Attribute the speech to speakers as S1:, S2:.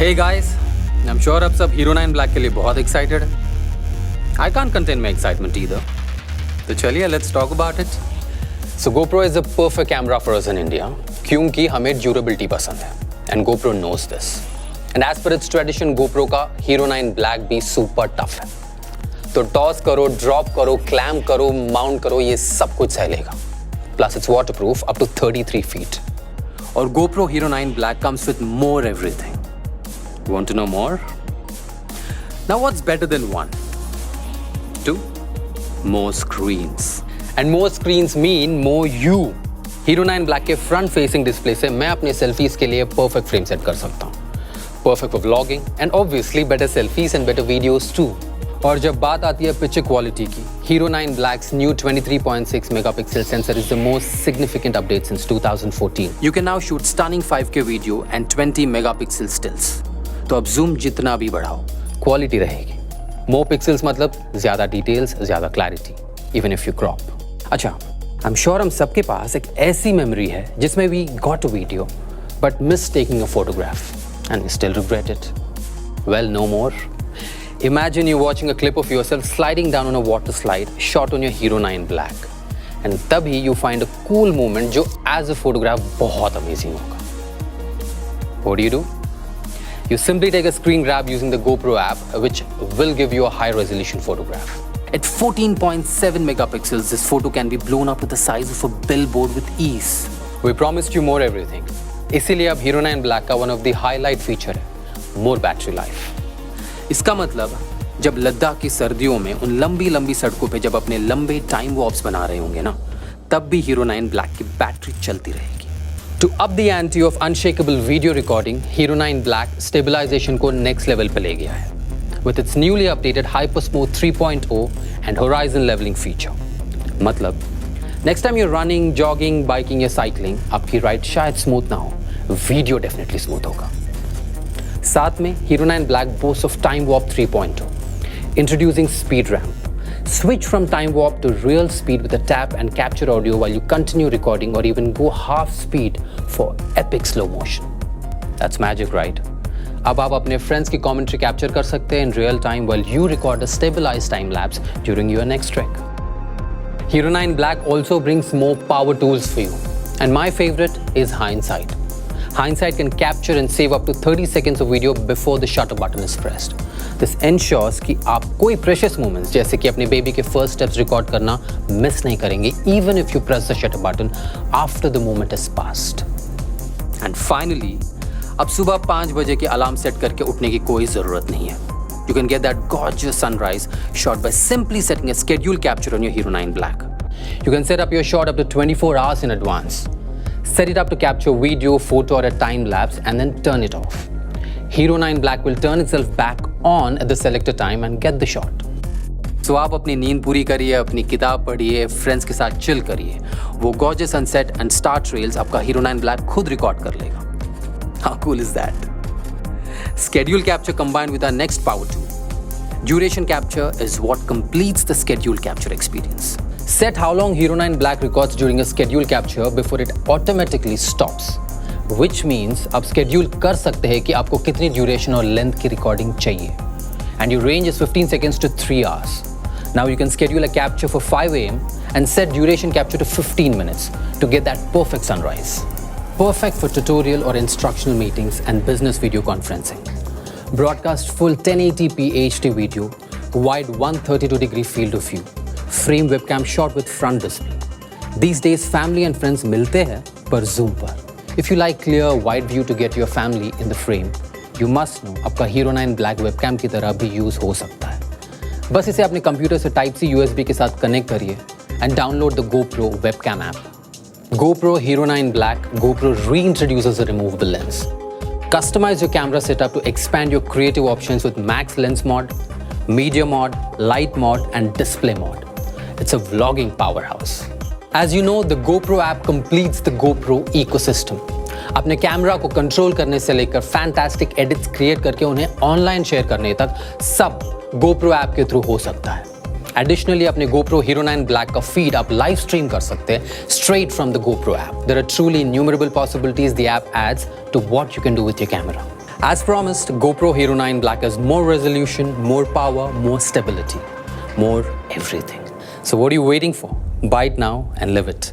S1: Hey guys, I'm sure आप सब HERO9 Black के लिए बहुत excited हैं. I can't contain my excitement either. तो चलिए let's talk about it.
S2: So GoPro is a perfect camera for us in India क्योंकि हमें durability पसंद है and GoPro knows this. And as per its tradition, GoPro का HERO9 Black भी super tough है. तो toss करो, drop करो, clamp करो, mount करो, ये सब कुछ सह लेगा. Plus it's waterproof up to 33 feet.
S1: और GoPro HERO9 Black comes with more everything. Want to know more? Now what's better than one? Two? More screens.
S2: And more screens mean more you. HERO9 Black के front facing display से मैं अपने selfies के लिए perfect frame set कर सकता हूँ. Perfect for vlogging and obviously better selfies and better videos too. और जब बात आती है picture quality की, HERO9 Black's new 23.6 megapixel sensor is the most significant update since 2014.
S1: You can now shoot stunning 5K video and 20 megapixel stills. तो अब zoom जितना भी बढ़ाओ,
S2: quality रहेगी. More pixels मतलब ज़्यादा details, ज़्यादा clarity, even if you crop. अच्छा, I'm sure हम सबके पास एक ऐसी memory है जिसमें we got a video, but missed taking a photograph, and we still regret it. Well, no more. Imagine you watching a clip of yourself sliding down on a water slide shot on your HERO9 Black. And तभी you find a cool moment जो as a photograph बहुत amazing होगा. What do? You simply take a screen grab using the GoPro app, which will give you a high resolution photograph.
S1: At 14.7 megapixels, this photo can be blown up to the size of a billboard with ease.
S2: We promised you more everything. इसीलिए अब HERO9 Black का one of the highlight feature है, more battery life.
S1: इसका मतलब जब लद्दाख की सर्दियों में उन लंबी लंबी सड़कों पे जब अपने लंबे टाइम वॉर्प्स बना रहे होंगे ना, तब भी HERO9 Black की बैटरी चलती रहेगी.
S2: To up the ante of unshakable video recording, HERO9 Black stabilization को next level पे ले गया है. With its newly updated HyperSmooth 3.0 and horizon leveling feature. मतलब next time you're running, jogging, biking या cycling, आपकी ride शायद smooth ना हो, video definitely smooth होगा. साथ में HERO9 Black boasts of Time Warp 3.0, introducing speed ramp. Switch from time warp to real speed with a tap and capture audio while you continue recording or even go half speed for epic slow motion. That's magic, right? अब आप अपने friends की commentary capture कर सकते हैं in real time while you record a stabilized time lapse during your next trek. HERO9 Black also brings more power tools for you. And my favorite is Hindsight. Hindsight can capture and save up to 30 seconds of video before the shutter button is pressed. This ensures कि आप कोई precious moments जैसे कि अपने baby के first steps record करना miss नहीं करेंगे even if you press the shutter button after the moment has passed.
S1: And finally, अब सुबह 5 बजे के अलार्म सेट करके उठने की कोई ज़रूरत नहीं है. You can get that gorgeous sunrise shot by simply setting a schedule capture on your HERO9 Black.
S2: You can set up your shot up to 24 hours in advance. Set it up to capture video, photo or a time lapse and then turn it off. HERO9 Black will turn itself back on at the selected time and get the shot.
S1: So आप अपनी नींद पूरी करिए, अपनी किताब पढ़िए, friends के साथ चिल करिए. वो gorgeous sunset and star trails आपका HERO9 Black खुद रिकॉर्ड कर लेगा. How cool is that? Schedule capture combined with our next power tool. Duration capture is what completes the schedule capture experience.
S2: Set how long HERO9 Black records during a schedule capture before it automatically stops. Which means आप schedule कर सकते हैं कि आपको कितनी duration और length की recording चाहिए. And your range is 15 seconds to 3 hours. Now you can schedule a capture for 5 AM and set duration capture to 15 minutes to get that perfect sunrise. Perfect for tutorial or instructional meetings and business video conferencing. Broadcast full 1080p HD video, wide 132-degree field of view, frame webcam shot with front display. These days family and friends मिलते हैं पर Zoom पर. If you like clear wide view to get your family in the frame, you must know आपका HERO9 Black webcam की तरह भी use हो सकता है. बस इसे अपने कंप्यूटर से Type-C USB के साथ कनेक्ट करिए and download the GoPro Webcam app. GoPro HERO9 Black, GoPro reintroduces a removable lens. Customize your camera setup to expand your creative options with Max Lens Mod, Media Mod, Light Mod and Display Mod. It's a vlogging powerhouse. As you know, the GoPro app completes the GoPro ecosystem. अपने camera को control करने से लेकर fantastic edits create करके उन्हें online share करने तक सब GoPro ऐप के थ्रू हो सकता है. Additionally, अपने GoPro HERO9 Black का feed आप live stream कर सकते हैं straight from the GoPro app. There are truly innumerable possibilities the app adds to what you can do with your camera. As promised, GoPro Hero 9 Black has more resolution, more power, more stability, more everything. So what are you waiting for? Buy it now and live it.